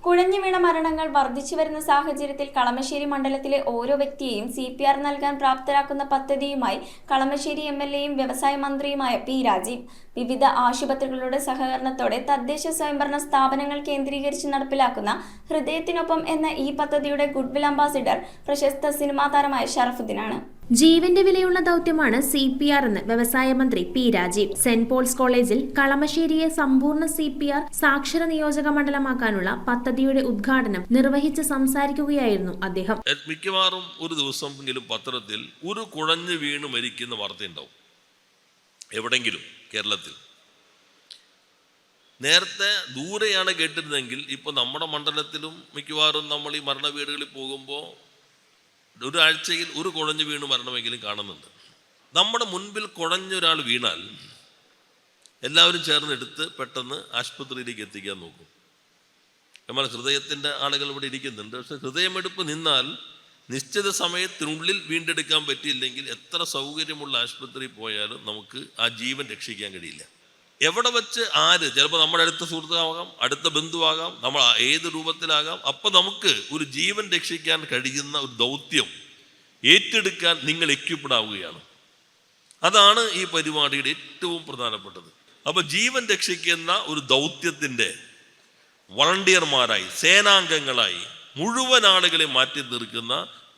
കുഴഞ്ഞു വീണ മരണങ്ങൾ വർദ്ധിച്ചു വരുന്ന സാഹചര്യത്തിൽ കളമശ്ശേരി മണ്ഡലത്തിലെ ഓരോ വ്യക്തിയെയും CPR നൽകാൻ പ്രാപ്തരാക്കുന്ന പദ്ധതിയുമായി കളമശ്ശേരി MLAയും വ്യവസായ മന്ത്രിയുമായ P. രാജീവ് വിവിധ ആശുപത്രികളുടെ സഹകരണത്തോടെ തദ്ദേശ സ്വയംഭരണ സ്ഥാപനങ്ങൾ കേന്ദ്രീകരിച്ച് നടപ്പിലാക്കുന്ന ഹൃദയത്തിനൊപ്പം എന്ന ഈ പദ്ധതിയുടെ ഗുഡ്വിൽ അംബാസിഡർ പ്രശസ്ത സിനിമാ താരമായ ഷറഫുദ്ദീനാണ്. ജീവന്റെ വിലയുള്ള ദൗത്യമാണ് CPR എന്ന് വ്യവസായ മന്ത്രി P. രാജീവ് സെന്റ് പോൾസ് കോളേജിൽ കളമശ്ശേരിയെ സമ്പൂർണ്ണ CPR സാക്ഷര നിയോജക മണ്ഡലമാക്കാനുള്ള പദ്ധതിയുടെ ഉദ്ഘാടനം നിർവഹിച്ച് സംസാരിക്കുകയായിരുന്നു അദ്ദേഹം. മിക്കവാറും ഒരു ദിവസമെങ്കിലും പത്രത്തിൽ ഒരു കുഴഞ്ഞു വീണ് മരിക്കുന്ന വാർത്തയുണ്ടാവും എവിടെങ്കിലും കേരളത്തിൽ. നേരത്തെ ദൂരെയാണ് കേട്ടിരുന്നെങ്കിൽ ഇപ്പോൾ നമ്മുടെ മണ്ഡലത്തിലും മിക്കവാറും നമ്മൾ ഈ മരണ വീടുകളിൽ പോകുമ്പോൾ ഒരാഴ്ചയിൽ ഒരു കുഴഞ്ഞു വീണ് മരണമെങ്കിലും കാണുന്നുണ്ട്. നമ്മുടെ മുൻപിൽ കുഴഞ്ഞൊരാൾ വീണാൽ എല്ലാവരും ചേർന്നെടുത്ത് പെട്ടെന്ന് ആശുപത്രിയിലേക്ക് എത്തിക്കാൻ നോക്കും. നമ്മൾ ഹൃദയത്തിൻ്റെ ആളുകൾ ഇവിടെ ഇരിക്കുന്നുണ്ട്. പക്ഷെ ഹൃദയമെടുപ്പ് നിന്നാൽ നിശ്ചിത സമയത്തിനുള്ളിൽ വീണ്ടെടുക്കാൻ പറ്റിയില്ലെങ്കിൽ എത്ര സൗകര്യമുള്ള ആശുപത്രിയിൽ പോയാലും നമുക്ക് ആ ജീവൻ രക്ഷിക്കാൻ കഴിയില്ല. എവിടെ വെച്ച് ആര്, ചിലപ്പോൾ നമ്മുടെ അടുത്ത സുഹൃത്താകാം, അടുത്ത ബന്ധുവാകാം, നമ്മൾ ഏത് രൂപത്തിലാകാം. അപ്പം നമുക്ക് ഒരു ജീവൻ രക്ഷിക്കാൻ കഴിയുന്ന ഒരു ദൗത്യം ഏറ്റെടുക്കാൻ നിങ്ങൾ എക്യുപ്ഡ് ആവുകയാണ്. അതാണ് ഈ പരിപാടിയുടെ ഏറ്റവും പ്രധാനപ്പെട്ടത്. അപ്പോൾ ജീവൻ രക്ഷിക്കുന്ന ഒരു ദൗത്യത്തിൻ്റെ വളണ്ടിയർമാരായി, സേനാംഗങ്ങളായി മുഴുവൻ ആളുകളെ മാറ്റി നിർക്കുന്ന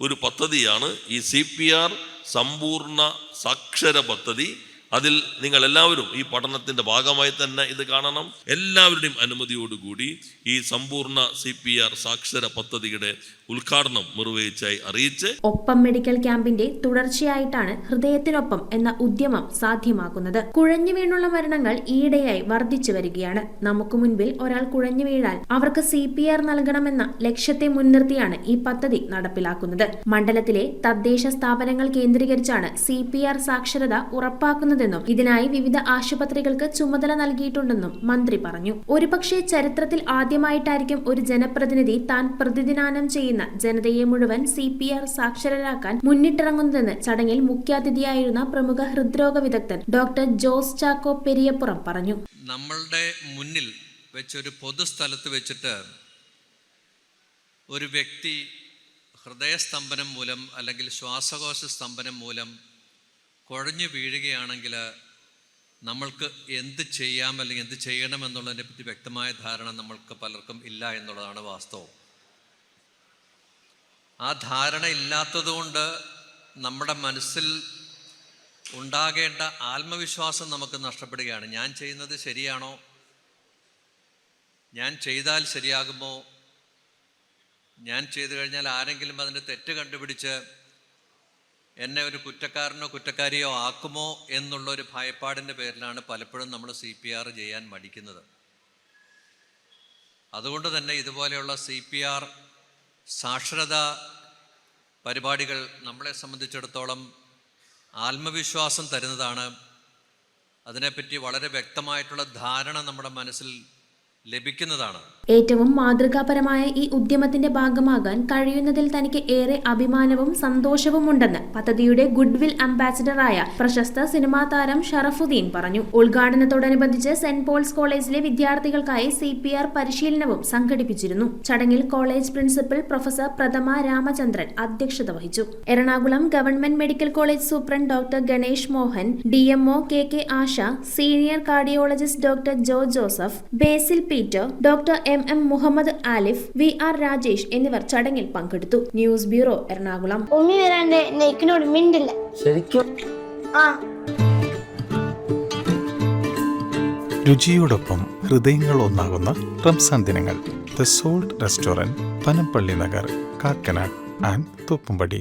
ഒരു പദ്ധതിയാണ് ഈ CPR സമ്പൂർണ്ണ സാക്ഷര പദ്ധതി. അതിൽ നിങ്ങൾ എല്ലാവരും ഈ പഠനത്തിൻ്റെ ഭാഗമായി തന്നെ ഇത് കാണണം. എല്ലാവരുടെയും അനുമതിയോടുകൂടി ഈ സമ്പൂർണ്ണ CPR സാക്ഷര പദ്ധതിയുടെ ഉദ്ഘാടനം നിർവഹിച്ചായി അറിയിച്ച് ഒപ്പം മെഡിക്കൽ ക്യാമ്പിന്റെ തുടർച്ചയായിട്ടാണ് ഹൃദയത്തിനൊപ്പം എന്ന ഉദ്യമം സാധ്യമാക്കുന്നത്. കുഴഞ്ഞു വീണുള്ള മരണങ്ങൾ ഈയിടെയായി വർദ്ധിച്ചു വരികയാണ്. നമുക്ക് മുൻപിൽ ഒരാൾ കുഴഞ്ഞു വീഴാൻ അവർക്ക് CPR നൽകണമെന്ന ലക്ഷ്യത്തെ മുൻനിർത്തിയാണ് ഈ പദ്ധതി നടപ്പിലാക്കുന്നത്. മണ്ഡലത്തിലെ തദ്ദേശ സ്ഥാപനങ്ങൾ കേന്ദ്രീകരിച്ചാണ് CPR സാക്ഷരത ഉറപ്പാക്കുന്നതെന്നും ഇതിനായി വിവിധ ആശുപത്രികൾക്ക് ചുമതല നൽകിയിട്ടുണ്ടെന്നും മന്ത്രി പറഞ്ഞു. ഒരുപക്ഷെ ചരിത്രത്തിൽ ആദ്യമായിട്ടായിരിക്കും ഒരു ജനപ്രതിനിധി താൻ പ്രതിദിനാനം ചെയ്യുന്ന ജനതയെ മുഴുവൻ CPR സാക്ഷരരാക്കാൻ മുന്നിട്ടിറങ്ങുന്നതെന്ന് ചടങ്ങിൽ മുഖ്യാതിഥിയായിരുന്ന പ്രമുഖ ഹൃദ്രോഗ വിദഗ്ധൻ ഡോക്ടർ ജോസ് ചാക്കോ പെരിയപ്പുറം പറഞ്ഞു. നമ്മളുടെ മുന്നിൽ വെച്ചൊരു പൊതുസ്ഥലത്ത് വെച്ചിട്ട് ഒരു വ്യക്തി ഹൃദയസ്തംഭനം മൂലം അല്ലെങ്കിൽ ശ്വാസകോശ സ്തംഭനം മൂലം കുഴഞ്ഞു വീഴുകയാണെങ്കിൽ നമ്മൾക്ക് എന്ത് ചെയ്യാം അല്ലെങ്കിൽ എന്ത് ചെയ്യണമെന്നുള്ളതിനെ പറ്റി വ്യക്തമായ ധാരണ നമ്മൾക്ക് പലർക്കും ഇല്ല എന്നുള്ളതാണ് വാസ്തവം. ആ ധാരണ ഇല്ലാത്തതുകൊണ്ട് നമ്മുടെ മനസ്സിൽ ഉണ്ടാകേണ്ട ആത്മവിശ്വാസം നമുക്ക് നഷ്ടപ്പെടുകയാണ്. ഞാൻ ചെയ്യുന്നത് ശരിയാണോ, ഞാൻ ചെയ്താൽ ശരിയാകുമോ, ഞാൻ ചെയ്തു കഴിഞ്ഞാൽ ആരെങ്കിലും അതിൻ്റെ തെറ്റ് കണ്ടുപിടിച്ച് എന്നെ ഒരു കുറ്റക്കാരനോ കുറ്റക്കാരിയോ ആക്കുമോ എന്നുള്ളൊരു ഭയപ്പാടിൻ്റെ പേരിലാണ് പലപ്പോഴും നമ്മൾ CPR ചെയ്യാൻ മടിക്കുന്നത്. അതുകൊണ്ട് തന്നെ ഇതുപോലെയുള്ള CPR സാക്ഷരത പരിപാടികൾ നമ്മളെ സംബന്ധിച്ചിടത്തോളം ആത്മവിശ്വാസം തരുന്നതാണ്. അതിനെപ്പറ്റി വളരെ വ്യക്തമായിട്ടുള്ള ധാരണ നമ്മുടെ മനസ്സിൽ ലഭിക്കുന്നതാണ്. ഏറ്റവും മാതൃകാപരമായ ഈ ഉദ്യമത്തിന്റെ ഭാഗമാകാൻ കഴിയുന്നതിൽ തനിക്ക് ഏറെ അഭിമാനവും സന്തോഷവും ഉണ്ടെന്ന് പദ്ധതിയുടെ ഗുഡ്വിൽ അംബാസിഡറായ പ്രശസ്ത സിനിമാ താരം ഷറഫുദ്ദീൻ പറഞ്ഞു. ഉദ്ഘാടനത്തോടനുബന്ധിച്ച് സെന്റ് പോൾസ് കോളേജിലെ വിദ്യാർത്ഥികൾക്കായി CPR പരിശീലനവും സംഘടിപ്പിച്ചിരുന്നു. ചടങ്ങിൽ കോളേജ് പ്രിൻസിപ്പൽ പ്രൊഫസർ പ്രഥമ രാമചന്ദ്രൻ അധ്യക്ഷത വഹിച്ചു. Ernakulam government medical college superintendent doctor Ganesh Mohan, DMO KK Asha, senior cardiologist doctor Jo Joseph, Basil Peter, doctor MM Muhammad Alif, VR Rajesh എന്നിവർ ചടങ്ങിൽ പങ്കെടുത്തു. News bureau, Ernakulam. രുചിയോടൊപ്പം ഹൃദയങ്ങൾ ഒന്നാകുന്ന റംസാൻ ദിനങ്ങൾ. The salt restaurant, Panampilly Nagar, Kakkanad and Thoppumpady.